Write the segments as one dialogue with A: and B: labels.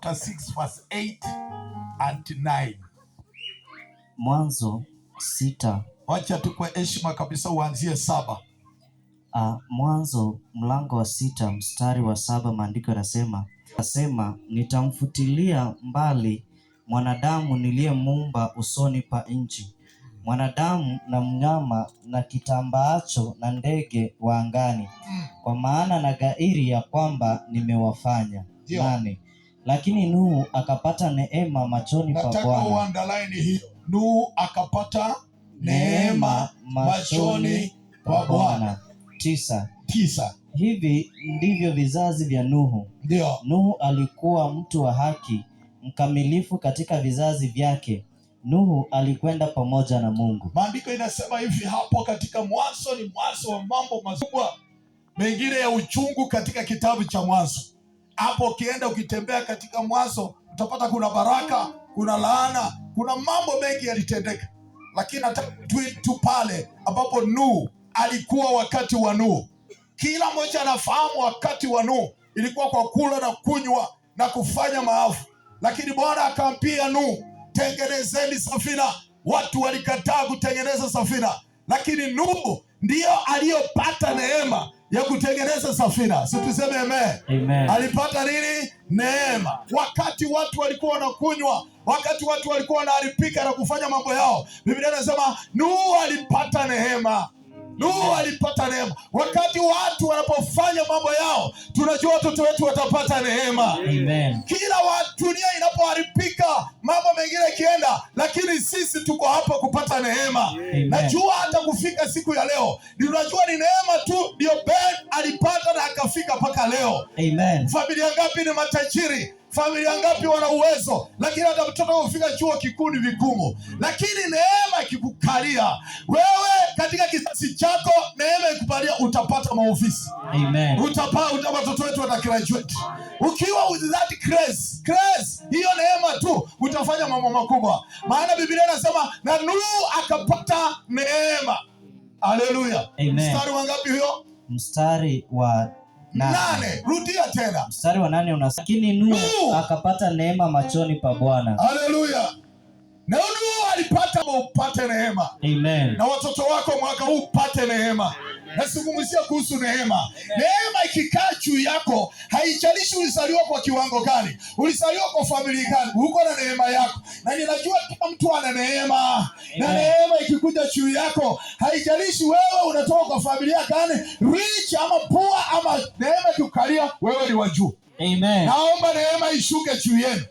A: chapter 6 verse 8 and 9.
B: Mwanzo 6.
A: Wacha tukwe heshima kabisa uanzie 7.
B: Mwanzo mlango wa 6 mstari wa 7, maandiko yanasema nitamfutilia mbali mwanadamu niliyemuumba usoni pa nchi, mwanadamu na mnyama na kitambaacho na ndege wa angani, kwa maana na gairi ya kwamba nimewafanya. 8. Lakini Nuhu akapata neema machoni pa Bwana.
A: Nataka uandalaini hiyo. Nuhu akapata neema machoni pa Bwana.
B: 9. Hivi ndivyo vizazi vya Nuhu.
A: Ndio.
B: Nuhu alikuwa mtu wa haki, mkamilifu katika vizazi vyake. Nuhu alikwenda pamoja na Mungu.
A: Maandiko inasema hivi hapo katika Mwanzo, ni mwanzo wa mambo mazuri mengine ya uchungu katika kitabu cha Mwanzo. Hapo ukienda ukitembea katika Mwanzo utapata kuna baraka, kuna laana, kuna mambo mengi yalitendeka. Lakini nataka tu pale ambapo Nuhu alikuwa wakati wa Nuhu. Kila mmoja anafahamu wakati wa Nuhu ilikuwa kwa kula na kunywa na kufanya maafa. Lakini Bwana akaambia Nuhu, tengenezeni safina. Watu walikataa kutengeneza safina, lakini Nuhu ndio aliyopata neema ya kutengeneza safina. Si tuseme amen? Alipata nini? Neema. Wakati watu walikuwa wanakunywa, wakati watu walikuwa wanaharibika na kufanya mambo yao, Biblia inasema Nuhu alipata neema. Nuhu alipata neema. Wakati watu wanapofanya mambo yao, tunajua watoto wetu watapata neema.
B: Amen.
A: Kila dunia inapoharibika, mambo mengine ikienda, lakini sisi tuko hapa kupata neema.
B: Amen.
A: Najua hata kufika siku ya leo, tunajua ni neema tu ndio Ben alipata na akafika mpaka leo.
B: Amen.
A: Familia ngapi ni matajiri? Familia ngapi wana uwezo? Lakini hata mtoto kufika chuo kikuu ni vigumu. Lakini neema ikikukalia wewe katika kizazi chako, neema ikupalia, utapata maofisi.
B: Amen.
A: Utapata watoto wetu watagraduate. Ukiwa with that grace, hiyo neema tu utafanya mambo makubwa. Maana Biblia inasema na Nuhu akapata neema. Haleluya. Mstari wa ngapi hiyo?
B: Mstari wa
A: 8. Rudia tena.
B: Mstari wa 8 unasema lakini Nuhu akapata neema machoni pa Bwana.
A: Haleluya. Na Nuhu alipata upate neema.
B: Amen.
A: Na watoto wako mwaka huu upate neema. Nazungumzia kuhusu neema. Neema ikikaa juu yako, haijalishi ulizaliwa kwa kiwango gani, ulizaliwa kwa familia gani, uko na neema yako. Na ninajua kila mtu ana neema. Na neema ikikuja juu yako, haijalishi wewe unatoka kwa familia gani, rich ama poor, ama neema ikikukalia wewe ni wa juu.
B: Amen.
A: Naomba neema ishuke juu yenu.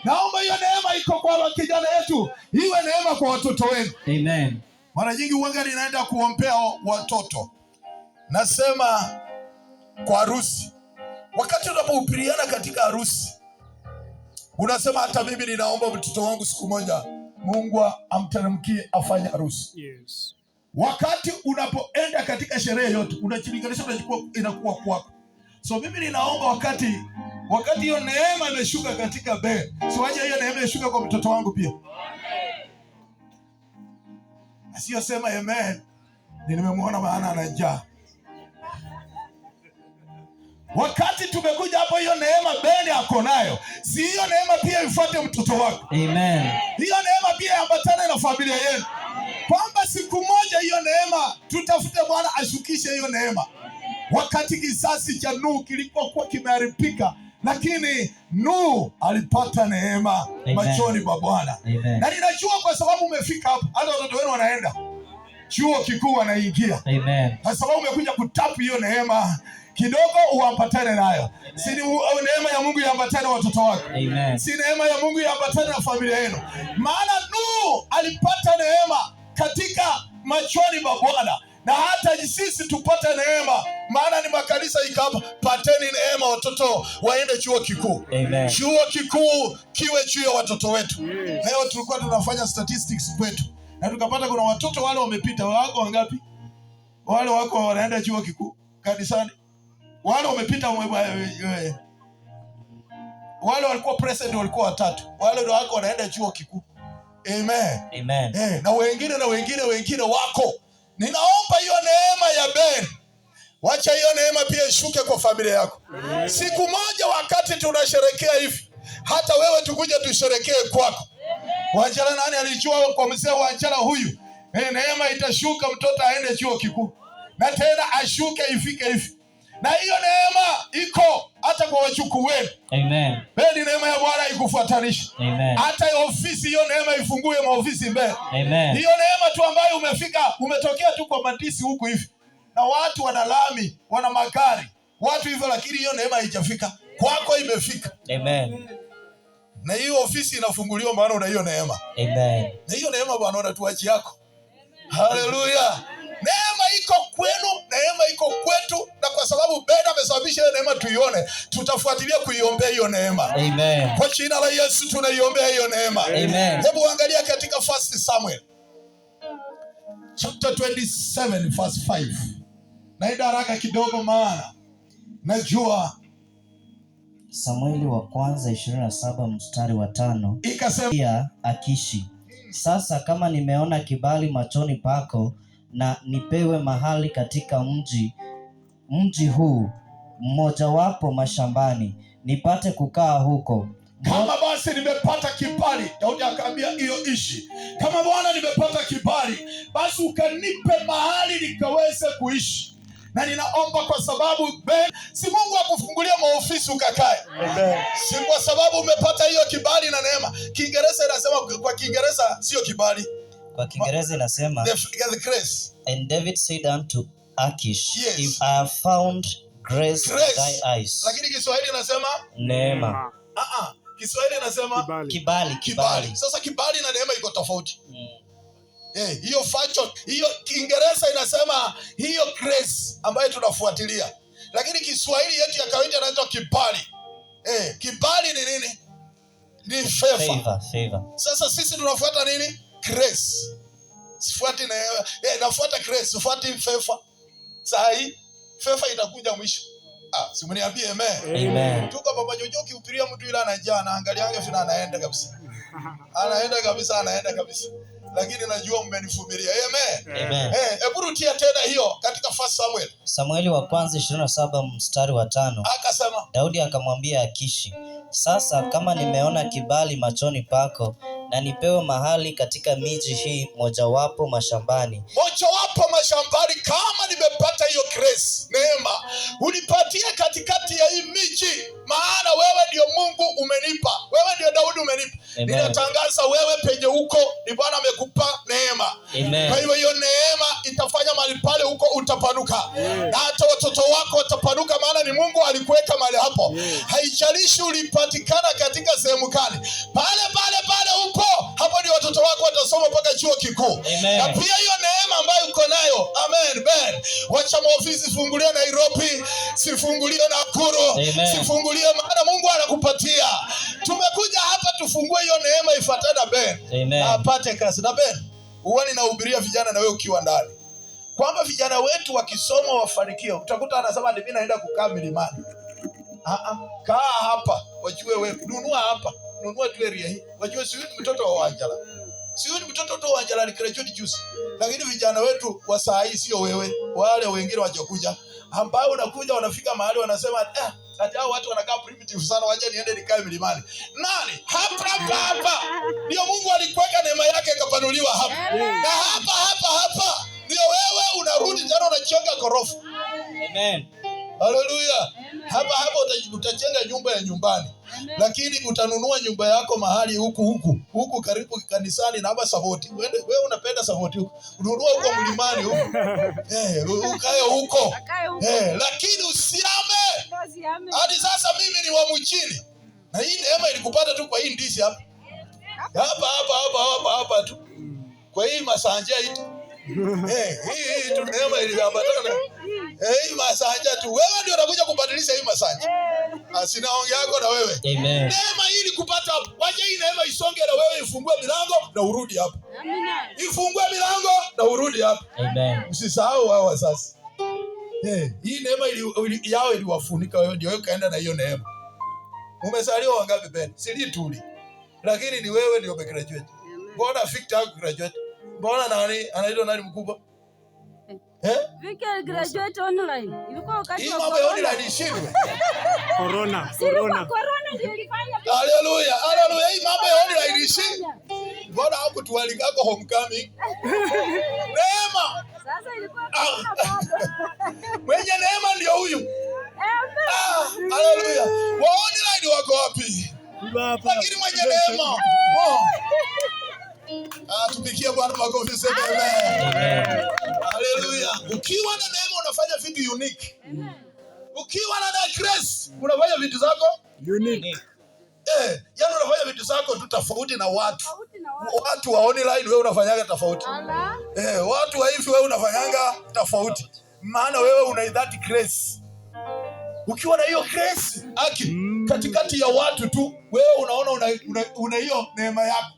A: Naomba hiyo neema iko kwa kijana yetu, iwe neema kwa watoto wenu.
B: Amen.
A: Mara nyingi uanga ninaenda kuombea watoto. Nasema kwa harusi, wakati unapohubiriana katika harusi, unasema hata mimi ninaomba mtoto wangu siku moja Mungu amteremkie afanye harusi.
C: Yes.
A: Wakati unapoenda katika sherehe yote, unachilinganisha inakuwa kwako. So mimi ninaomba wakati hiyo neema imeshuka katika Ben, siwaje hiyo neema imeshuka kwa mtoto wangu pia. Asiyosema amen, nimemwona maana anajaa. Wakati tumekuja hapo, hiyo neema Ben ako nayo, si hiyo neema pia ifuate mtoto wako.
B: Amen.
A: Hiyo neema pia iambatane na familia yenu, kwamba siku moja hiyo neema tutafute Bwana ashukishe hiyo neema. Wakati kizazi cha Nuhu kilipokuwa kimeharibika, lakini Nuhu alipata neema machoni pa Bwana. Na ninajua kwa sababu umefika hapa, hata watoto wenu wanaenda chuo kikuu wanaingia.
B: Amen.
A: Kwa sababu umekuja kutapu hiyo neema kidogo uambatane nayo. Si neema ya Mungu iambatane na watoto wako.
B: Amen.
A: Si neema ya Mungu iambatane na familia yenu. Maana Nuhu alipata neema katika machoni pa Bwana. Na hata sisi tupate neema, maana ni makanisa ikapa, pateni neema watoto waende chuo kikuu.
B: Amen.
A: Chuo kikuu kiwe juu ya watoto wetu. Leo tulikuwa tunafanya statistics kwetu, na tukapata kuna watoto wale wamepita, wako wangapi? Wale wako wanaenda chuo kikuu kanisani. Wale wamepita wale walikuwa president walikuwa 3. Wale ndio wako wanaenda chuo kikuu. Amen.
B: Amen.
A: Na wengine wako. Ninaomba hiyo neema ya Ben, wacha hiyo neema pia ishuke kwa familia yako. Siku moja wakati tunasherehekea hivi, hata wewe tukuje tusherekee kwako. Wanjala, nani alijua kwa mzee Wanjala huyu neema itashuka, mtoto aende chuo kikuu na tena ashuke ifike hivi? Na hiyo neema iko hata kwa wachukuu wenu.
B: Amen.
A: Bali neema ya Bwana ikufuatanisha.
B: Amen.
A: Hata ofisi, hiyo neema ifungue maofisi mbele.
B: Amen.
A: Hiyo neema tu ambayo umetokea tu kwa mandisi huku hivi, na watu wana lami, wana magari, watu hivyo, lakini hiyo neema haijafika kwako, imefika.
B: Amen.
A: Na hiyo ofisi inafunguliwa maana una hiyo neema.
B: Amen.
A: Na hiyo neema Bwana unatuachi yako. Haleluya. Neema iko kwenu, neema iko kwetu, na kwa sababu Bwana amesababisha hiyo neema tuione, tutafuatilia kuiombea hiyo neema.
B: Amen.
A: Kwa jina la Yesu tunaiombea hiyo neema.
B: Amen.
A: Hebu angalia katika 1 Samuel chapter 27 verse 5. Naenda haraka kidogo maana najua.
B: Samueli wa kwanza 27 mstari wa 5.
A: Ikasema
B: ya Akishi, sasa kama nimeona kibali machoni pako, na nipewe mahali katika mji huu mmojawapo mashambani, nipate kukaa huko.
A: Kama basi nimepata kibali, Daudi akaambia hiyo ishi. Kama Bwana nimepata kibali, basi ukanipe mahali nikaweze kuishi. Na ninaomba kwa sababu si Mungu akufungulia maofisi ukakae. Si kwa sababu umepata hiyo kibali na neema. Kiingereza inasema, kwa Kiingereza sio kibali.
B: Kwa Kiingereza inasema
A: the grace.
B: And David said unto Akish,
A: yes,
B: if I have found grace in thy eyes.
A: Lakini Kiswahili inasema
B: neema.
A: Kiswahili inasema
B: kibali.
A: Sasa kibali na neema iko tofauti. Hiyo fashion, hiyo Kiingereza inasema hiyo grace ambayo tunafuatilia. Lakini Kiswahili yetu ya kawaida inaitwa kibali. Kibali ni nini? Ni favor. Sasa sisi tunafuata nini? Grace. Sifuati neema. Nafuata grace, sifuati favor. Sahi favor itakuja mwisho. Simniambie amen.
B: Amen.
A: Tuko baba Jojo kiupiria mtu ila anajaa na angaliange fina anaenda kabisa. Anaenda kabisa. Lakini najua mmenifumilia. Amen.
B: Amen.
A: Hebu rudia tena hiyo katika 1 Samuel.
B: Samueli wa kwanza 27 mstari wa 5.
A: Akasema,
B: Daudi akamwambia Akishi, sasa kama nimeona kibali machoni pako, na nipewe mahali katika miji hii mojawapo mashambani. Kama nimepata hiyo grace, neema, unipatie katikati ya hii miji, maana wewe ndio Mungu umenipa. Wewe ndio Daudi umenipa. Ninatangaza wewe penye huko ni Bwana amekupa neema. Kwa hivyo hiyo neema itafanya mahali pale huko utapanuka. Na hata watoto wako watapanuka, maana ni Mungu alikuweka mahali hapo. Haijalishi ulipatikana katika sehemu gani. Pale upo, hapo ndio watoto wako watasoma mpaka chuo kikuu. Na pia hiyo neema ambayo uko nayo, amen, wacha maofisi fungulia Nairobi, sifungulie Nakuru, sifungulie, maana Mungu anakupatia. Tumekuja hapa tufungue hiyo neema ifuatane apate kazi. Na huwa ninahubiria vijana na wewe ukiwa ndani, kwamba vijana wetu wakisoma wafanikiwe. Utakuta anasema mimi naenda kukaa milimani. Kaa hapa, wajue wewe, nunua tu area hii. Wajue si mtoto wa Wanjala. Si mtoto wa Wanjala ni graduate juice. Lakini vijana wetu wa saa hii sio wewe, wale wengine wajokuja, ambao unakuja wanafika mahali wanasema ati hao watu wanakaa primitive sana, waje niende nikae milimani. Nani? Hapa. Ndio Mungu alikuweka neema yake ikapanuliwa hapa. Na hapa ndio wewe unarudi tena unajenga ghorofa. Amen. Haleluya. Hapa utajenga nyumba ya nyumbani. Lakini utanunua nyumba yako mahali huku karibu kanisani na hapa Savoti. Wewe unapenda Savoti huko. Ununua huko mlimani huko. Ukae huko. Lakini usiame. Hadi sasa mimi ni wa mchini. Na hii neema ilikupata tu kwa hii ndizi hapa. Hapa tu. Kwa hii masanja hii. Hii tu neema iliambatana. Hii masanja tu. Wewe ndio unakuja kubadilisha hii masanja. Sinaongea yako na wewe. Amen.
A: Neema hii kupata hapo. Waje hii neema isonge na wewe, ifungue milango na urudi hapo. Ifungue milango na urudi hapo.
B: Amen.
A: Usisahau wao sasa. Hii neema yao iliwafunika wewe, ndio wewe kaenda na hiyo neema. Umesaliwa wangapi Ben? Silituli. Lakini ni wewe ndio umegraduate. Mbona Victor graduate? Mbona nani anaitwa nani mkubwa?
C: Vika graduate online. Ilikuwa wakati
A: wa mambo ya online ishindwe.
D: Corona.
C: Corona ndio ilifanya.
A: Haleluya. Haleluya. Hii mambo ya online ishindwe. Bora hakutualikako homecoming. Neema.
C: Sasa ilikuwa bado.
A: Mwenye neema ndio huyu. Haleluya. Wa online wako wapi? Lakini mwenye neema. Tupigie Bwana makofi sema amen. Haleluya. Ukiwa na neema unafanya vitu unique. Ukiwa na grace unafanya vitu zako
D: unique.
A: Yaani unafanya vitu zako tu tofauti na watu. Watu wa online wewe unafanyaga tofauti. Watu wa hivi wewe unafanyanga tofauti. Maana wewe una that grace. Ukiwa na hiyo grace, katikati ya watu tu, wewe unaona una hiyo neema yako.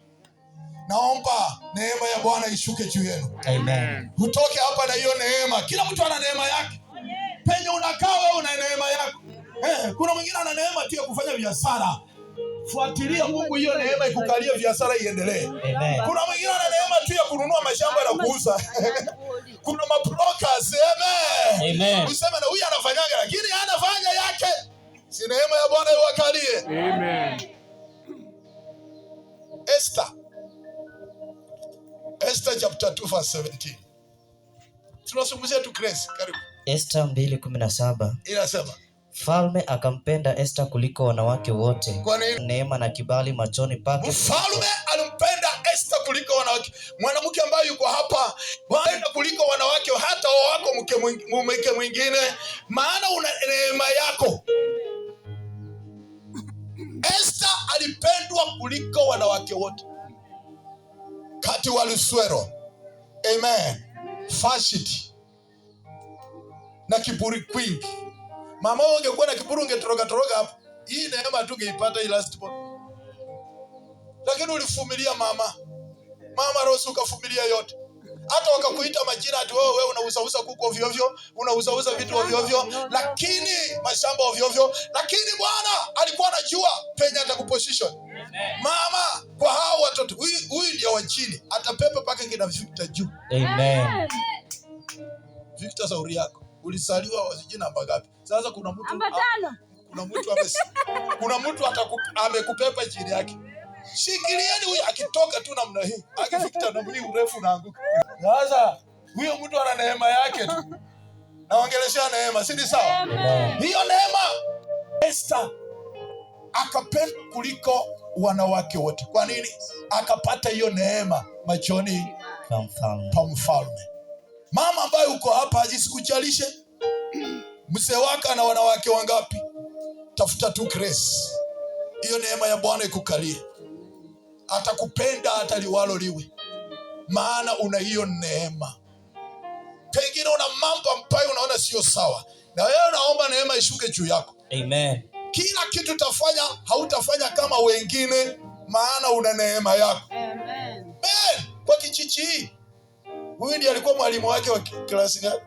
A: Naomba neema ya Bwana ishuke juu yenu.
B: Amen.
A: Utoke hapa na hiyo neema. Kila mtu ana neema yake. Penye unakaa wewe una neema yako. Kuna mwingine ana neema tu ya kufanya biashara. Fuatilia Mungu hiyo neema ikukalie biashara iendelee. Kuna mwingine ana neema tu ya kununua mashamba na kuuza. Kuna mabrokers. Amen. Useme na huyu anafanyaga lakini anafanya yake. Si neema ya Bwana iwakalie.
D: Amen.
A: Esther chapter 2 verse 17. Tunazungumzia tu grace. Karibu.
B: Esther 2:17.
A: Inasema
B: Mfalme akampenda Esther kuliko wanawake wote.
A: Kwa nini?
B: Neema na kibali machoni pake.
A: Mfalme alimpenda Esther kuliko wanawake. Mwanamke ambaye yuko hapa, mpenda kuliko wanawake hata wako mke mwingine, maana una neema yako. Esther alipendwa kuliko wanawake wote. Kati waluswero. Amen. Fashiti. Na kiburi kwingi. Mama ungekuwa na kiburi ungetoroka hapa. Hii neema tu ungeipata hii last point. Lakini ulivumilia mama. Mama Rose ukavumilia yote. Hata wakakuita majina ati wewe unauza kuku ovyo ovyo, unauza vitu ovyo ovyo, lakini mashamba ovyo ovyo, lakini Bwana alikuwa anajua penye atakuposition. Mama kwa hao watoto, huyu ndio wa chini, atapepa paka kina Victor juu.
B: Amen.
A: Victor sauri yako. Ulisaliwa wasije namba ngapi? Sasa kuna mtu amekupepa chini yake. Shikilieni huyu akitoka tu namna hii. Akifikita namna hii urefu unaanguka. Sasa huyo mtu ana neema yake tu. Naongeleshea neema, si ni sawa? Hiyo neema Esther akapenda kuliko wanawake wote. Kwa nini? Akapata hiyo neema machoni pa mfalme. Mama ambaye uko hapa asikuchalishe. Mzee wako na wanawake wangapi? Tafuta tu grace. Hiyo neema ya Bwana ikukalie. Atakupenda hata liwalo liwe. Maana una hiyo neema. Pengine una mambo ambayo unaona sio sawa. Na wewe naomba neema ishuke juu yako.
B: Amen.
A: Kila kitu utafanya, hautafanya kama wengine, maana una neema yako.
C: Amen.
A: Kwa kijiji hii. Huyu ndiye alikuwa mwalimu wake wa klasi gani?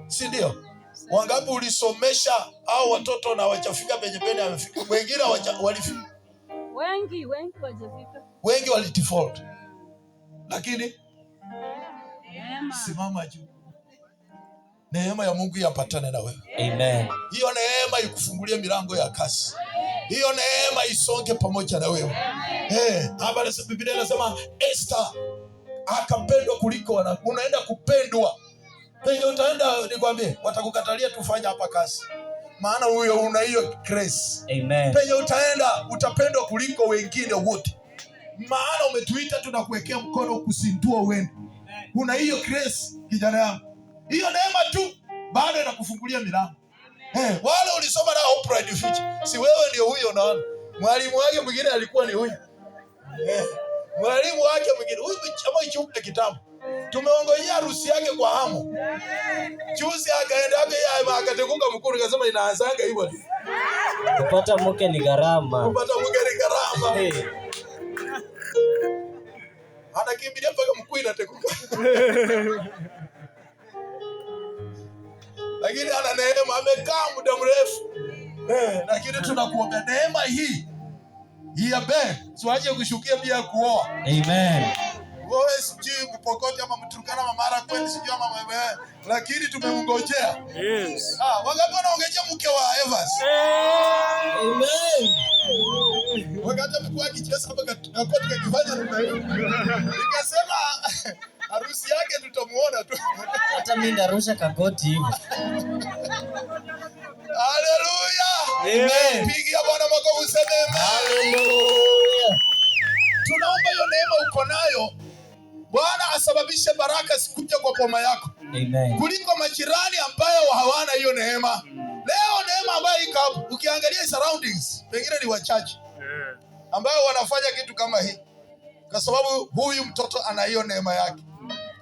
A: Si ndio? Wangapi ulisomesha au watoto na wachafika penye pene amefika? Wengine walifika.
C: Wengi wajafika.
A: Wengi walidefault. Lakini simama juu. Neema ya Mungu yapatane na wewe.
B: Amen.
A: Hiyo neema ikufungulie milango ya kazi. Hiyo neema isonge pamoja na wewe. Hapa Biblia inasema Esther akapendwa kuliko wanawake. Unaenda kupendwa. Penye utaenda nikwambie, watakukatalia tufanye hapa kazi. Maana huyo una hiyo grace.
B: Amen.
A: Penye utaenda utapendwa kuliko wengine wote. Maana umetuita tunakuwekea mkono kusindua uende. Una hiyo grace kijana yangu. Hiyo neema tu bado inakufungulia milango. Wale ulisoma na Oprah Winfrey. Si wewe ndio huyo unaona. Mwalimu wake mwingine alikuwa ni huyu. Mwalimu wake mwingine huyu chama hicho kitabu. Tumeongojea harusi yake kwa hamu. Juzi akaenda akateguka mkuru akasema inaanzanga hivyo tu.
B: Kupata mke ni gharama.
A: Anakimbilia mpaka mkuu inateguka. Lakini ana neema, amekaa muda mrefu. Lakini tunakuomba neema hii ya Ben, siwaje kushukia pia kuoa.
B: Amen.
A: Wewe sijui Mpokoti ama Mturkana ama Marakwet sijui ama wewe, lakini tumemngojea.
D: Yes.
A: Wangapi wanaongejea mke wa Evans?
B: Amen.
A: Wakati mkuu akicheza hapa kwa tukifanya namna hiyo. Nikasema harusi yake tutamuona tu.
B: Hata mimi ndarusha kakoti hivi.
A: Haleluya.
B: Amen.
A: Pigia Bwana makofi useme amen.
B: Haleluya.
A: Tunaomba hiyo neema uko nayo, Bwana asababishe baraka sikuje kwa boma yako.
B: Amen.
A: Kuliko majirani ambayo hawana hiyo neema. Leo neema ambayo iko hapo, ukiangalia surroundings, pengine ni wachache ambao wanafanya kitu kama hii. Kwa sababu huyu mtoto ana hiyo neema yake.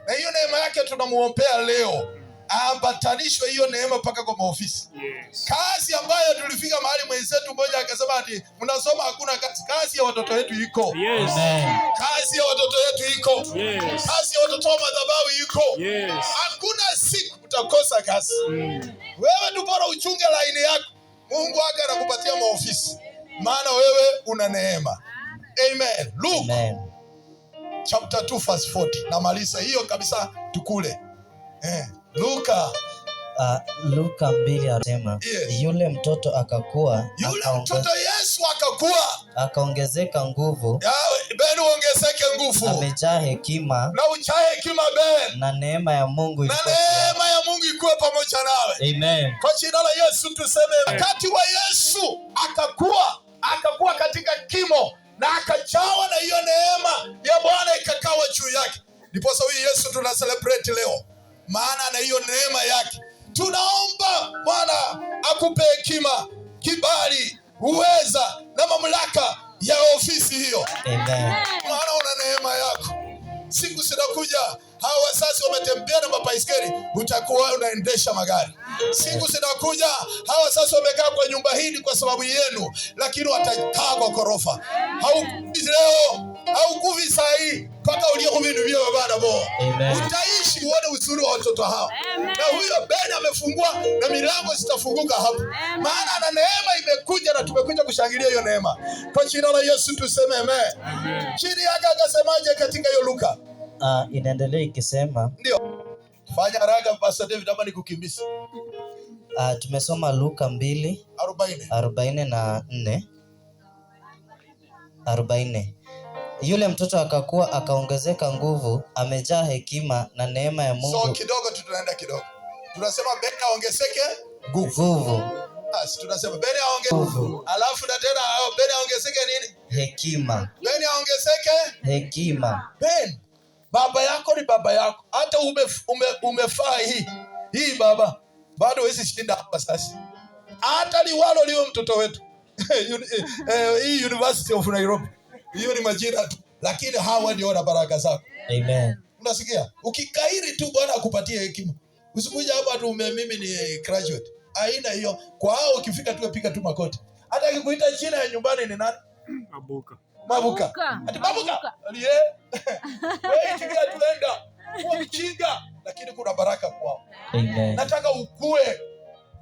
A: Na hiyo neema yake tunamuombea leo. Ambatanishwe hiyo neema mpaka kwa maofisi.
D: Yes.
A: Kazi ambayo tulifika mahali mwenzetu mmoja akasema ati mnasoma hakuna kazi. Kazi ya watoto wetu iko.
D: Yes.
B: Amen.
A: Kazi ya watoto wetu iko.
D: Yes.
A: Kazi ya watoto wa madhabahu iko.
D: Yes.
A: Hakuna siku utakosa kazi. Wewe tu bora uchunge laini yako. Mungu wake anakupatia maofisi. Maana wewe una neema. Amen. Luke
B: Amen.
A: chapter 2 verse 40. Namaliza hiyo kabisa tukule. Luka.
B: Luka 2 anasema,
A: Yes.
B: Yule mtoto akakua,
A: Yule mtoto Yesu akakua.
B: akaongezeka nguvu,
A: Ben uongezeke nguvu.
B: amejaa hekima,
A: Na uchae hekima Ben.
B: na neema ya Mungu
A: Na
B: ilikuwa.
A: neema ya Mungu ikuwe pamoja nawe.
B: Amen.
A: Kwa jina la Yesu tuseme, wakati wa Yesu akakuwa katika kimo na akajawa na hiyo neema ya Bwana ikakawa juu yake. Ndipo huyu Yesu tuna celebrate leo. Maana na hiyo neema yake. Tunaomba Bwana akupe hekima, kibali, uweza na mamlaka ya ofisi hiyo.
B: Amen.
A: Maana una neema yako. Siku zinakuja hawa wazazi wametembea na mabaiskeli, utakuwa unaendesha magari. Siku zinakuja hawa wazazi wamekaa kwa nyumba hii kwa sababu yenu, lakini watakaa kwa ghorofa. Haukuvi leo, haukuvi saa hii mpaka uliokuvinuvia baba bo. Utaishi uone uzuri wa watoto hao. Na huyo Ben amefungua na milango zitafunguka hapo. Maana na neema imekuja na tumekuja kushangilia hiyo neema. Kwa jina la Yesu tuseme amen. Chini yake akasemaje katika hiyo Luka?
B: Inaendelea ikisema,
A: Ndio. Fanya haraka Pastor David ama nikukimbize.
B: Tumesoma Luka 2:40 na 40. Yule mtoto akakua, akaongezeka nguvu, amejaa hekima, na neema ya Mungu.
A: So kidogo tunaenda kidogo. Tunasema Ben aongezeke
B: Nguvu.
A: Basi tunasema Ben aongezeke. Alafu na tena Ben aongezeke nini?
B: Hekima.
A: Ben aongezeke
B: Hekima.
A: Ben. Baba yako ni baba yako. Hata umefaa hii baba. Bado huwezi shinda hapa sasa. Hata liwalo liwe mtoto wetu. Hii University of Nairobi. Hiyo ni majira tu. Lakini hawa ndio wana baraka zako.
B: Amen.
A: Unasikia? Ukikairi tu Bwana akupatie hekima. Usikuja hapa tu mimi ni graduate. Haina hiyo. Kwa hao ukifika tu piga tu makoti. Hata akikuita jina ya nyumbani ni nani? Mabuka. Ati Mabuka. Aliye. Wewe tikia tuenda. Kuwa mchinga lakini kuna baraka kwao.
B: Amen.
A: Nataka ukue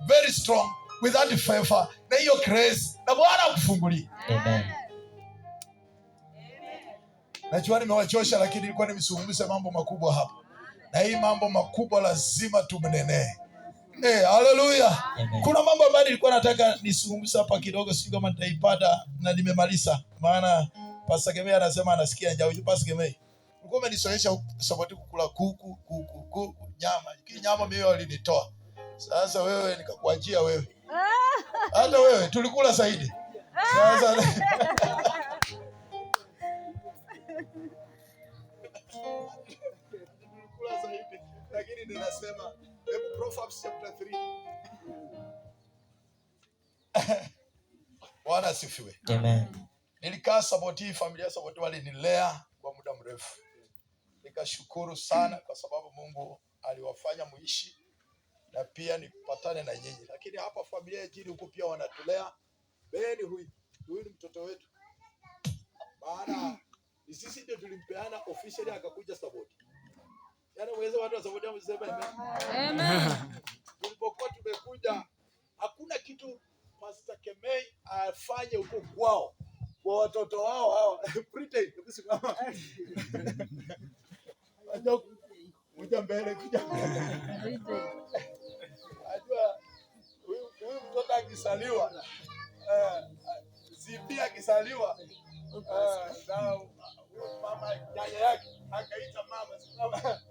A: very strong with that favor na hiyo grace na Bwana akufungulie.
B: Amen.
A: Najua nimewachosha lakini nilikuwa nimezungumza mambo makubwa hapa. Na hii mambo makubwa lazima tumnenee. Haleluya. Kuna mambo ambayo nilikuwa nataka nisungumze hapa kidogo, sio kama nitaipata na nimemaliza. Maana Pastor Gemei anasema anasikia njaa. Pastor Gemei, ulikuwa umenisoesha sabati kukula kuku nyama. Hii nyama mimi walinitoa. Sasa wewe nikakuachia wewe. Hata wewe tulikula zaidi. Sasa tulikula zaidi. Lakini ninasema Proverbs chapter 3. Bwana asifiwe.
B: Amen.
A: Nilikaa Saboti, familia Saboti walinilea kwa muda mrefu. Nikashukuru sana kwa sababu Mungu aliwafanya muishi na pia nipatane na nyinyi. Lakini hapa familia ya jini huko pia wanatulea. Beni huyu ni mtoto wetu. Maana sisi ndio tulimpeana officially akakuja Saboti. Yaani mweze watu wa Saboti wamesema amen. Tulipokuwa tumekuja hakuna kitu Pastor Kemei afanye huko kwao kwa watoto wao hao. Pretend kusimama. Ajo kuja mbele kuja. Ajua huyu mtoto akisaliwa Zipi akisaliwa na mama yaya yake akaita mama simama.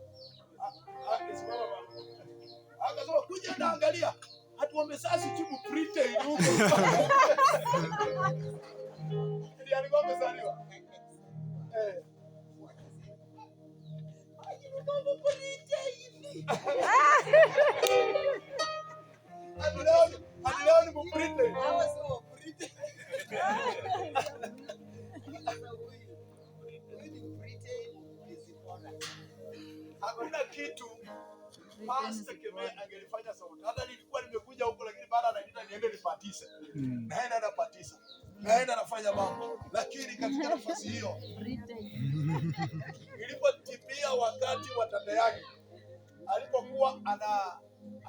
A: Akisimama mama. Akasema kuja naangalia. Hatu wamesasi timu Pretend huko. Ndiye alikuwa amezaliwa. Adileoni mupretend. Hakuna kitu Pastor Keme angelifanya sauti. Hata nilikuwa nimekuja huko lakini baada ananiita niende nipatise. Naenda napatisa. Naenda nafanya mambo. Lakini katika nafasi hiyo ilipotimia wakati wa tata yake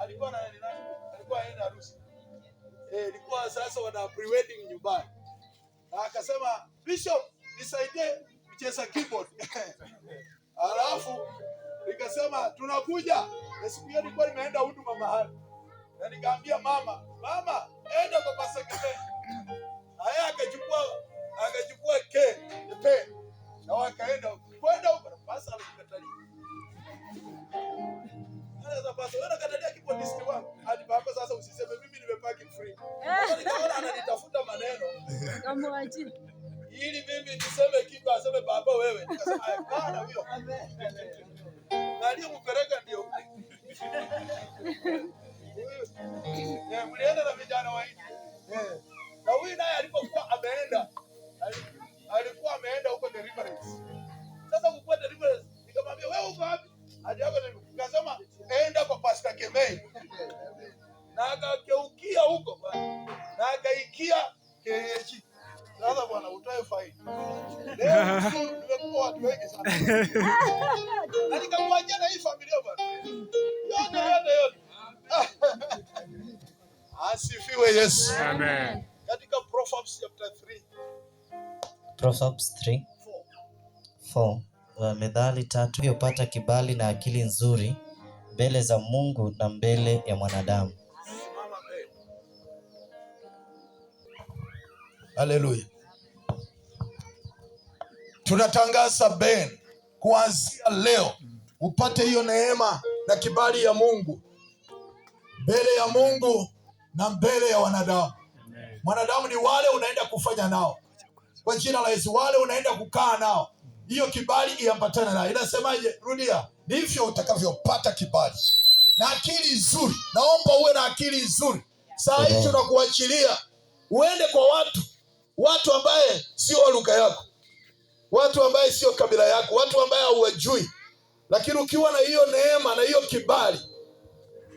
A: alikuwa aenda harusi. Ilikuwa sasa wana pre-wedding nyumbani. Na akasema, "Bishop, nisaidie kucheza keyboard." Alafu nikasema tunakuja. Na siku hiyo nilikuwa nimeenda huduma mahali. Na nikamwambia mama, enda kwa Pastor Keme. Haya akachukua pen. Na wakaenda kwenda huko na Pastor alikatalia. Sasa Pastor wewe unakatalia keyboardist wangu. Hadi baba sasa usiseme mimi nimepaki free. Sasa nikaona ananitafuta maneno.
C: Kamwachi.
A: Ili mimi niseme kitu aseme baba wewe. Nikasema hapana huyo. Na aliyempeleka ndio huyo. Mlienda na vijana wa nje. Na huyu naye alikuwa ameenda huko deliverance. Sasa kukuwa deliverance nikamwambia wewe uko wapi? Hadi hapo nikasema enda kwa Pastor Keme. Na akakeukia huko bwana. Na akaikia KH. Sasa bwana utoe faini. Leo nimekuwa watu wengi sana. Na nikamwachia na hii familia bwana. Yote. Asifiwe Yesu.
D: Amen.
A: Katika Proverbs chapter 3.
B: Proverbs 3:4. Methali 3 yopata kibali na akili nzuri mbele za Mungu na mbele ya mwanadamu.
A: Haleluya. Tunatangaza Ben kuanzia leo upate hiyo neema na kibali ya Mungu mbele ya Mungu na mbele ya wanadamu. Mwanadamu ni wale unaenda kufanya nao. Kwa jina la Yesu wale unaenda kukaa nao. Hiyo kibali iambatane nao. Inasemaje? Rudia. Ndivyo utakavyopata kibali. Na akili nzuri. Naomba uwe na akili nzuri. Saa hii tunakuachilia uende kwa watu ambaye sio lugha yako. Watu ambaye sio kabila yako, watu ambaye hauwajui. Lakini ukiwa na hiyo neema na hiyo kibali,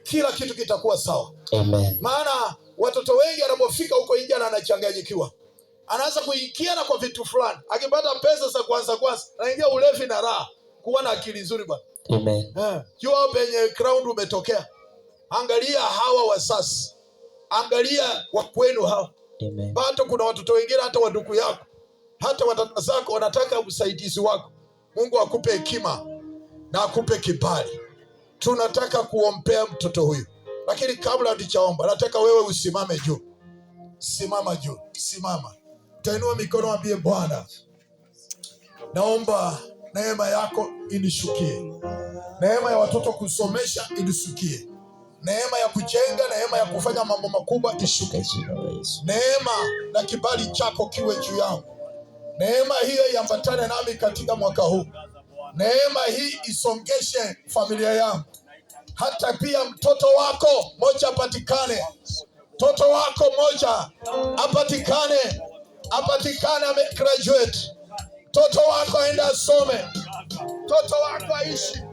A: kila kitu kitakuwa sawa.
B: Amen.
A: Maana watoto wengi anapofika huko nje anachanganyikiwa. Anaanza kuingia na kwa vitu fulani. Akipata pesa za kwanza anaingia ulevi na raha. Kuwa na akili nzuri bwana.
B: Amen.
A: Kiwa penye ground umetokea. Angalia hawa wasasi. Angalia wa kwenu hawa.
B: Amen.
A: Bado kuna watoto wengine hata waduku yako. Hata watata zako wanataka usaidizi wako. Mungu akupe hekima na akupe kibali. Tunataka kuombea mtoto huyu. Lakini kabla hatujaomba, nataka wewe usimame juu. Simama juu. Simama. Tainua mikono ambie Bwana, naomba neema yako inishukie. Neema ya watoto kusomesha inishukie. Neema ya kujenga, neema ya kufanya mambo makubwa ishuke. Neema na kibali chako kiwe juu yangu. Neema hiyo iambatane nami katika mwaka huu. Neema hii isongeshe familia yangu. Hata pia mtoto wako moja apatikane. Mtoto wako moja apatikane graduate. Mtoto wako aenda asome. Mtoto wako aishi.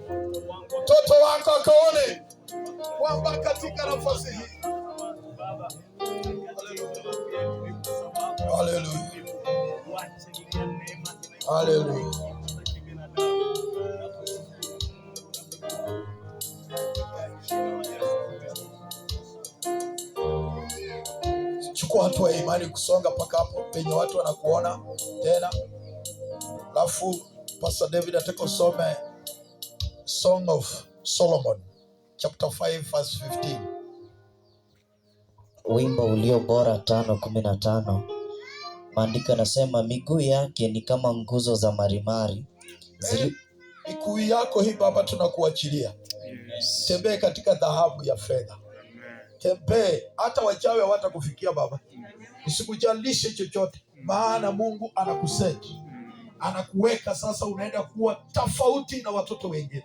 A: Mtoto wako akaone kwamba katika nafasi hii. Hallelujah. Hallelujah. chukua hatua ya imani kusonga mpaka hapo penye watu wanakuona tena. Alafu Pastor David ataka usome Song of Solomon chapter 5 verse 15.
B: Wimbo ulio bora 5:15. Maandiko yanasema miguu yake ni kama nguzo za marimari.
A: Miguu yako hii Baba tunakuachilia. Tembee katika dhahabu ya fedha. Tembee hata wachawi hawatakufikia Baba. Usikujalishe chochote, maana Mungu anakuseti. Anakuweka sasa, unaenda kuwa tofauti na watoto wengine.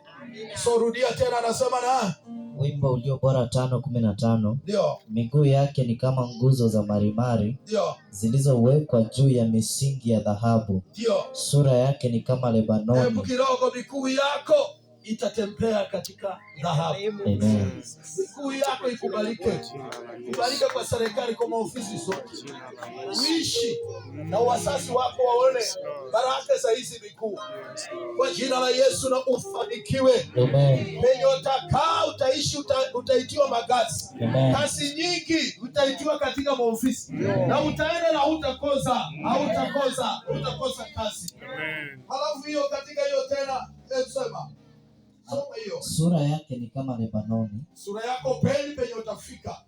A: So rudia tena, anasema na
B: wimbo ulio bora 5:15.
A: Ndio.
B: Miguu yake ni kama nguzo za marimari.
A: Ndio.
B: Zilizowekwa juu ya misingi ya dhahabu.
A: Ndio.
B: Sura yake ni kama Lebanoni.
A: Hebu kidogo, miguu yako itatembea katika dhahabu.
B: Amen.
A: Miguu yako ikubalike. Kubalike kwa serikali, kwa maofisi zote. Uishi na wasasi wako waone baraka za hizi miguu. Kwa jina la Yesu na ufanikiwe.
B: Amen.
A: Penye utakaa utaishi, utaitiwa magazi.
B: Amen.
A: Kazi nyingi utaitiwa katika maofisi. Na utaenda na utakosa kazi. Halafu hiyo katika hiyo tena sema
B: sura yake ni kama Lebanoni.
A: Sura yako penye utafika,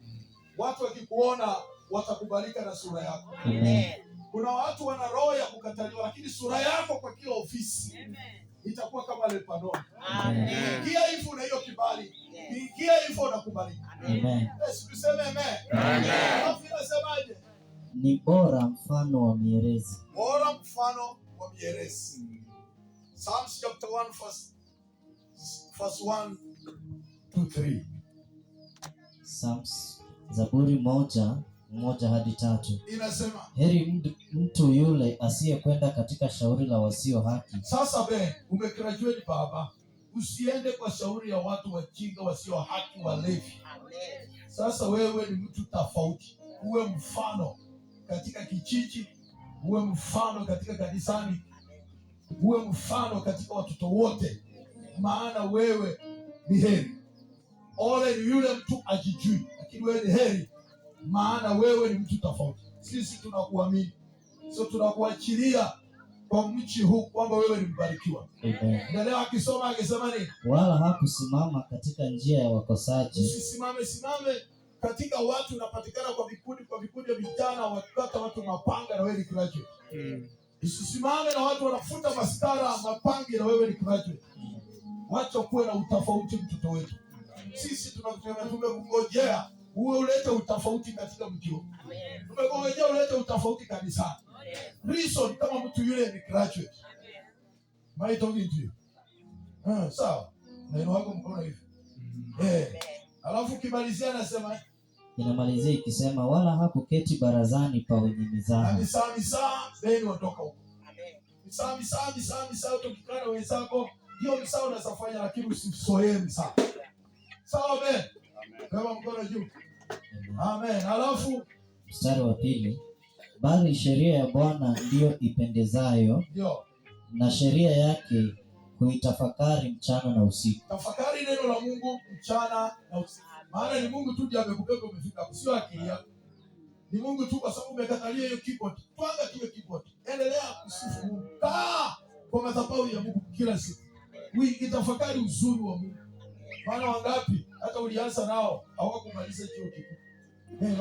A: watu wakikuona watakubalika na sura yako.
B: Amen.
A: Kuna watu wana roho ya kukataliwa, lakini sura yako kwa kila ofisi itakuwa kama Lebanoni. Ingia hivyo na hiyo kibali. Ingia hivyo unakubalika.
B: Amen.
A: Tuseme amen. Alafu inasemaje?
B: Ni bora mfano wa mierezi.
A: Bora mfano wa mierezi. Psalms chapter 1 verse 1 to 3.
B: Psalms, Zaburi 1:1-3.
A: Inasema,
B: heri mtu yule asiyekwenda katika shauri la wasio haki.
A: Sasa umegraduate Baba. Usiende kwa shauri ya watu wajinga, wasio haki, walevi. Sasa wewe ni mtu tofauti. Uwe mfano katika kijiji, uwe mfano katika kanisani, uwe mfano katika watoto wote, maana wewe ni heri. Ole ni yule mtu ajijui, lakini wewe ni heri, maana wewe ni mtu tofauti. Sisi tunakuamini, so tunakuachilia kwa mchi huu kwamba wewe ni mbarikiwa. Ndio akisoma akisema nini?
B: Wala hakusimama katika njia ya wakosaji.
A: Usisimame katika watu unapatikana kwa vikundi vya vijana, wakata watu mapanga na wewe ni graduate. Usisimame na watu wanafuta maskara mapangi na wewe ni graduate. Wacha kuwe na utofauti mtoto wetu. Sisi tumekungojea uwe ulete utofauti katika mji huu. Tumekungojea ulete utofauti kanisani. Reason kama mtu yule ni graduate. Mai talking to you. Sawa. Na ino wako mkono hivi. Alafu kimalizia nasema,
B: inamalizia ikisema wala hakuketi barazani pa wenye mizaha.
A: Misaa beni watoka huko. Misaa tukikana wenzako, hiyo misaa unasafanya, lakini usisoee misaa. Sawa amen. Kama mkono juu. Amen. Alafu
B: mstari wa 2, bali sheria ya Bwana ndiyo ipendezayo.
A: Ndio.
B: Na sheria yake huitafakari mchana na usiku.
A: Tafakari neno la Mungu mchana na usiku. Maana ni Mungu tu ndiye amekubeba umefika, sio akili yako. Ni Mungu tu, kwa sababu umekatalia hiyo keyboard. Twanga tu hiyo keyboard. Endelea kusifu Mungu. Kaa kwa madhabahu ya Mungu kila siku. Itafakari uzuri wa Mungu. Maana wangapi hata ulianza nao hawakumaliza chuo kikuu.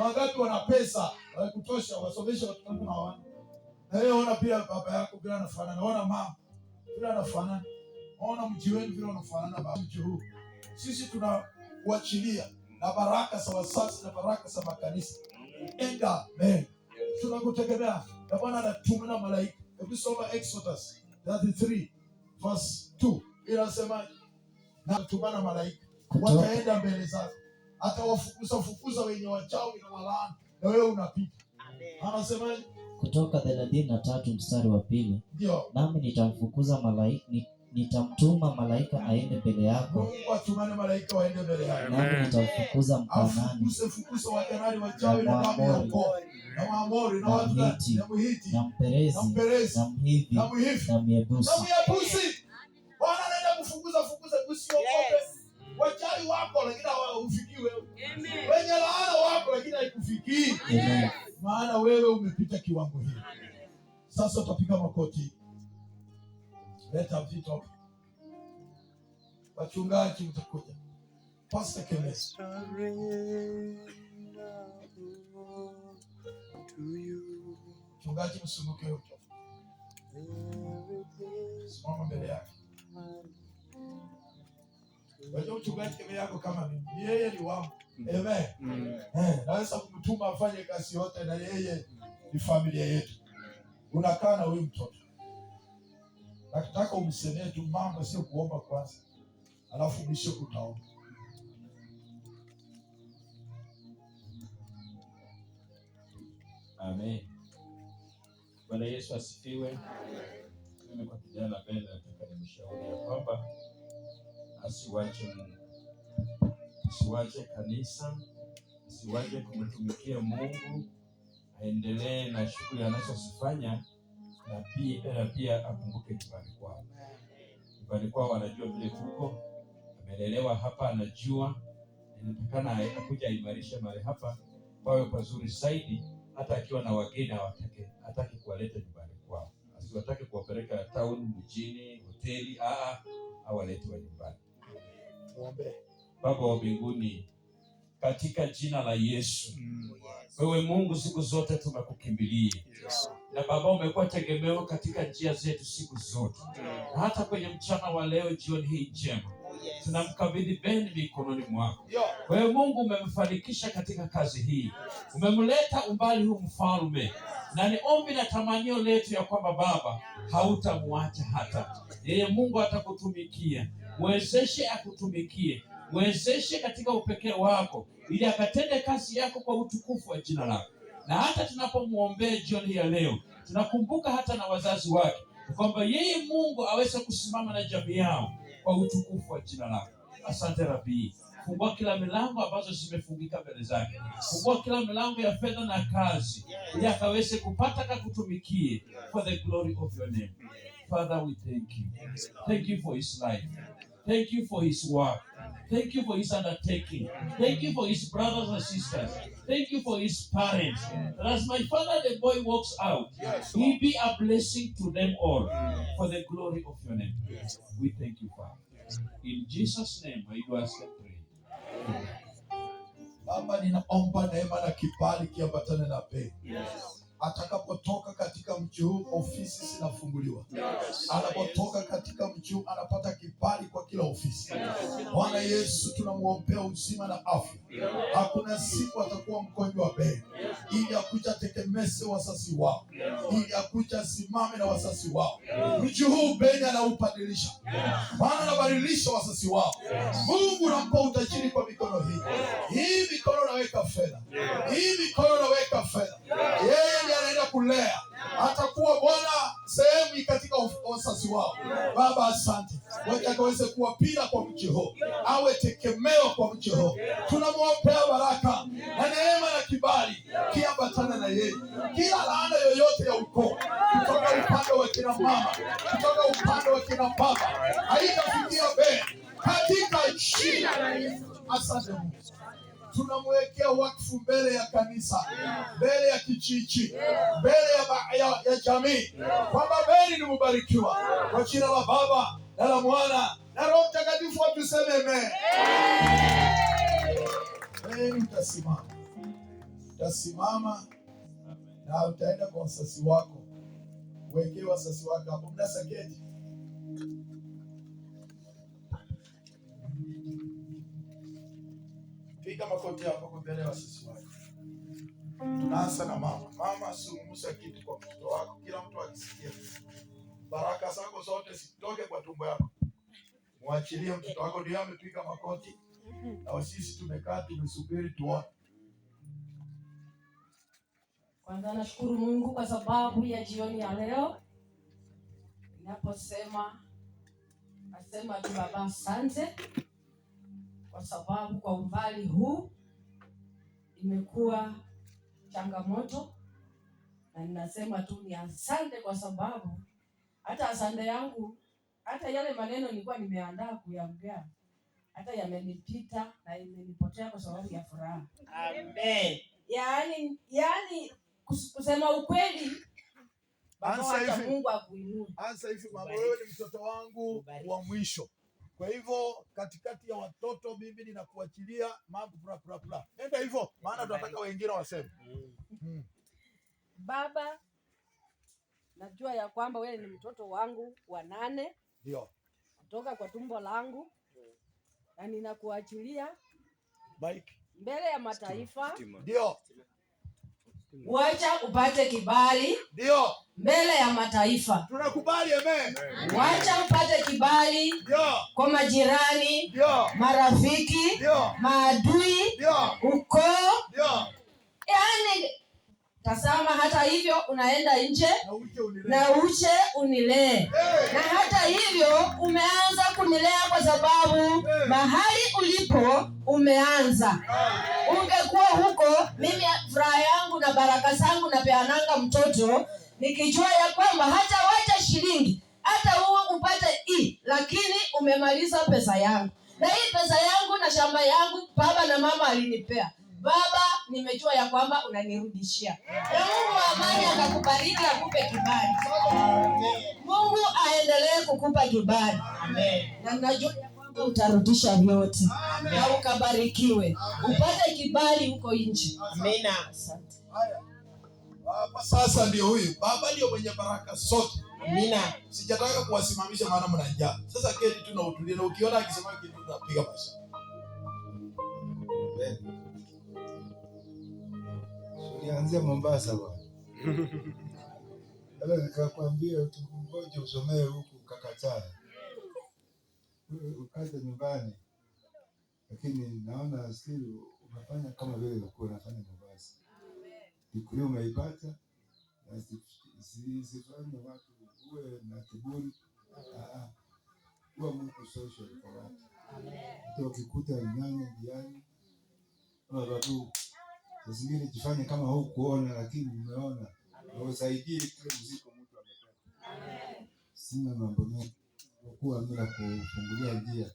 A: Wangapi wana pesa wa kutosha wasomesha watoto wao na wana. Na wewe ona pia baba yako bila anafanana, ona mama bila anafanana. Ona mji wenu bila unafanana baba mji huu. Sisi tunakuachilia na baraka za wasasi na baraka za makanisa. Enda tunakutegemea. Na Bwana anatuma malaika. Ukisoma Exodus 33 verse 2 inasema na tumana malaika wataenda mbele zako, atawafukuza wenye wachawi na walaana, na wewe unapita. Anasemaje?
B: Kutoka 33 mstari wa 2.
A: Ndio.
B: Nami nitamfukuza malaika, nitamtuma malaika aende mbele yako.
A: Mungu atumane malaika waende mbele yako.
B: Nami nitamfukuza Mkanani,
A: fukuza Wakanani, wachawi na Waamori na watu na Mhiti
B: na Mperezi na Mhivi na Myebusi.
A: Bwana anaenda kufukuza usiogope. Wachawi wako lakini hawaufikii wewe. Wenye laana wako lakini haikufikii. maana wewe umepita kiwango hili. Sasa utapiga makoti. Leta vitu. Wachungaji mtakuja. Pastor Kenneth. Mchungaji msumuke huko. Simama mbele yake. Wajua mchungaji kama yako kama mimi. Yeye ni wangu. Amen. Naweza kumtuma afanye kazi yote na yeye ni familia yetu. Unakaa na huyu mtoto. Nataka umsemee tu mambo, sio kuomba kwanza. Alafu mwisho utaomba.
E: Amen. Bwana Yesu asifiwe. Mimi kwa kijana mbele nataka nimshauri ya kwamba asiwache kanisa, asiwache kumtumikia Mungu, aendelee na shughuli anazozifanya na pia akumbuke nyumbani kwao. Nyumbani kwao wanajua vile tuko, amelelewa hapa, anajua inatakana akuja aimarishe mahali hapa pawe pazuri zaidi. Hata akiwa na wageni hataki kuwaleta nyumbani kwao. Asiwatake kuwapeleka town, mjini, hoteli, awalete wa nyumbani.
A: Tuombe.
E: Baba wa mbinguni, katika jina la Yesu, wewe Mungu siku zote tumekukimbilia. Na Baba, umekuwa tegemeo katika njia zetu siku zote. Na hata kwenye mchana wa leo, jioni hii njema, tunamkabidhi Ben mikononi mwako. Wewe Mungu umemfanikisha katika kazi hii. Umemleta umbali huu mfalme. Na ni ombi na tamanio letu ya kwamba Baba hautamwacha hata. Yeye Mungu atakutumikia. Mwezeshe akutumikie. Mwezeshe katika upekee wako ili akatende kazi yako kwa utukufu wa jina lako. Na hata tunapomwombea jioni ya leo, tunakumbuka hata na wazazi wake kwamba yeye Mungu aweze kusimama na jamii yao kwa utukufu wa jina lako. Asante Rabii. Fungua kila milango ambazo zimefungika mbele zake. Fungua kila milango ya fedha na kazi ili akaweze kupata kakutumikie for the glory of your name. Father, we thank you. Thank you for his life. Thank you for his work. Thank you for his undertaking. Thank you for his brothers and sisters. Thank you for his parents. And as my father, the boy, walks out, he be a blessing to them all for the glory of your name. We thank you, Father. In Jesus' name, I do ask and pray.
A: Baba, ninaomba neema na kibali kiambatane na Ben. Atakapotoka katika mji huu, ofisi zinafunguliwa. Anapotoka katika mji huu, anapata kibali kwa kila ofisi. Bwana Yesu, tunamwombea uzima na afya. Hakuna siku atakuwa mgonjwa wa Ben, ili akuja tegemeze wazazi wao, ili akuja simame na wazazi wao. Mji huu Ben anaubadilisha. Bwana anabadilisha wazazi wao. Mungu nampa utajiri kwa mikono hii. Hii mikono naweka fedha. Hii mikono naweka fedha. Yeye ndiye anaenda kulea. Atakuwa Bwana sehemu katika wazazi wao. Baba, asante. Wacha akaweze kuwa pila kwa mji huu. Awe tegemeo kwa mji huu. Tunamwombea baraka na neema na kibali kiambatana na yeye. Kila laana yoyote ya ukoo, kutoka upande wa kina mama, kutoka upande wa kina baba, haitafikia Ben katika jina la Yesu. Asante Mungu. Tunamwekea wakfu mbele ya kanisa, mbele ya kijiji, mbele ya jamii, kwamba Ben ni mbarikiwa kwa jina la Baba na la Mwana na Roho Mtakatifu. Tuseme amen. Ben utasimama na utaenda kwa wazazi wako. Wekee wazazi wako hapo, mnasaketi. Piga makoti hapo kwa mbele ya wazazi wako. Tunaanza na mama. Mama, zungumza kitu kwa mtoto wako, kila mtu akisikia. Baraka zako zote zitoke kwa tumbo yako. Muachilie mtoto wako, ndio amepiga makoti. Na sisi tumekaa tumesubiri tuone.
F: Kwanza nashukuru Mungu kwa sababu ya jioni ya leo. Ninaposema nasema tu Baba asante, kwa sababu kwa umbali huu imekuwa changamoto, na ninasema tu ni asante, kwa sababu hata asante yangu, hata yale maneno nilikuwa nimeandaa kuyaongea, hata yamenipita na imenipotea kwa sababu ya furaha. Amen. Yaani kusema ukweli,
A: Ansa
F: wacha
A: hivi.
F: Mungu akuinue.
A: Ansa hivi, mama, wewe ni mtoto wangu wa mwisho. Kwa hivyo katikati ya watoto mimi ninakuachilia mambo pura. Nenda hivyo, maana tunataka wengine waseme.
F: Baba, najua ya kwamba wewe ni mtoto wangu wa 8.
A: Ndio.
F: Kutoka kwa tumbo langu, na ninakuachilia
A: Mike.
F: mbele ya mataifa.
A: Ndio.
F: Wacha upate kibali.
A: Ndio.
F: Mbele ya mataifa.
A: Tunakubali, amen.
F: Wacha upate kibali.
A: Ndio.
F: Kwa majirani.
A: Ndio.
F: Marafiki.
A: Ndio.
F: Maadui.
A: Ndio.
F: Ukoo.
A: Ndio.
F: Yaani tasama, hata hivyo unaenda nje na uche unilee. Na hata hivyo umeanza kunilea kwa sababu mahali ulipo umeanza. Ungekuwa huko, mimi furaha yangu na baraka zangu napeananga mtoto nikijua ya kwamba hata wacha shilingi hata uwe upate lakini umemaliza pesa yangu. Na hii pesa yangu na shamba yangu baba na mama alinipea. Baba, nimejua ya kwamba unanirudishia. Na Mungu wa amani akakubariki, akupe kibali. Mungu aendelee kukupa kibali. Na najua ya kwamba utarudisha vyote. Na ukabarikiwe. Upate kibali huko nje.
G: Amina.
F: Asante.
A: Baba sasa ndio huyu. Baba ndio mwenye baraka zote.
G: Amina.
A: Sijataka kuwasimamisha maana mna njaa. Sasa keti tu na utulie, na ukiona akisema kitu tunapiga basi.
H: Nianzia Mombasa bwana. Ala nikakwambia ngoja usomee huku kakataa. Ukaja nyumbani. Lakini naona still unafanya kama vile ulikuwa unafanya Mombasa. Amen. Umeipata na sifanye watu uwe na kiburi. Kuwa mtu social kwa watu. Amen. Ukikuta nyanya njiani watu zingine jifanye kama hukuona lakini umeona. Usaidie kile mzigo mtu amepata. Amen. Sina mambo mengi. Kwa mimi kufungulia njia.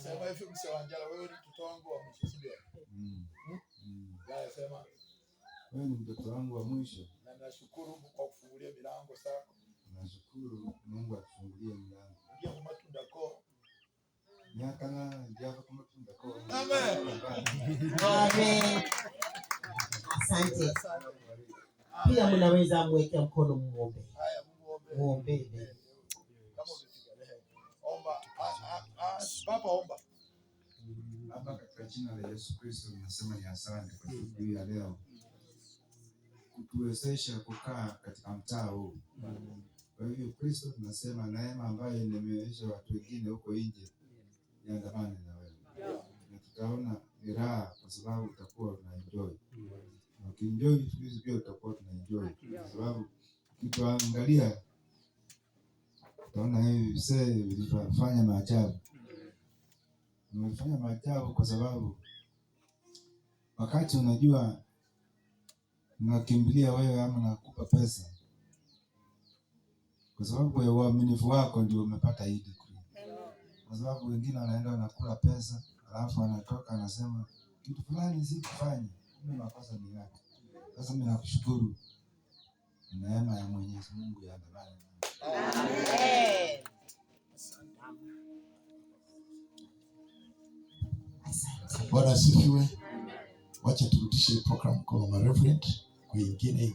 A: Sema hivi msewanjala, wewe ni mtoto wangu wa mwisho sio? Sema
H: wewe ni mtoto wangu wa mwisho.
A: Na nashukuru kwa kufungulia milango zako.
H: Nashukuru Mungu atufungulie milango.
A: Ndio kwa matunda ko.
H: Nyakana ndio kwa matunda ko.
A: Amen.
G: Amen. Asante. Pia mnaweza mwekea mkono muombe.
A: Haya,
G: muombe.
A: Kama umefika leo. Omba. Baba omba.
H: Baba, katika jina la Yesu Kristo tunasema ni asante kwa siku hii ya leo. Kutuwezesha kukaa katika mtaa huu. Kwa hivyo Kristo tunasema neema ambayo imewezesha watu wengine huko nje iandamane na wewe. Na tutaona raha kwa sababu utakuwa unaenjoy. Na ukienjoy sisi pia utakuwa tunaenjoy. Kwa sababu ukituangalia utaona hivi mzee vilifanya maajabu. Umefanya maajabu kwa sababu wakati unajua nakimbilia wewe ama nakupa pesa, kwa sababu ya uaminifu wako ndio umepata hii degree. Kwa sababu wengine wanaenda wanakula pesa alafu anatoka anasema kitu fulani si kufanya, mimi makosa ni yake. Sasa mimi nakushukuru, neema ya Mwenyezi Mungu ya ndani.
G: Amen.
A: Bwana asifiwe. Wacha turudishe program kwa Reverend kwa ingine.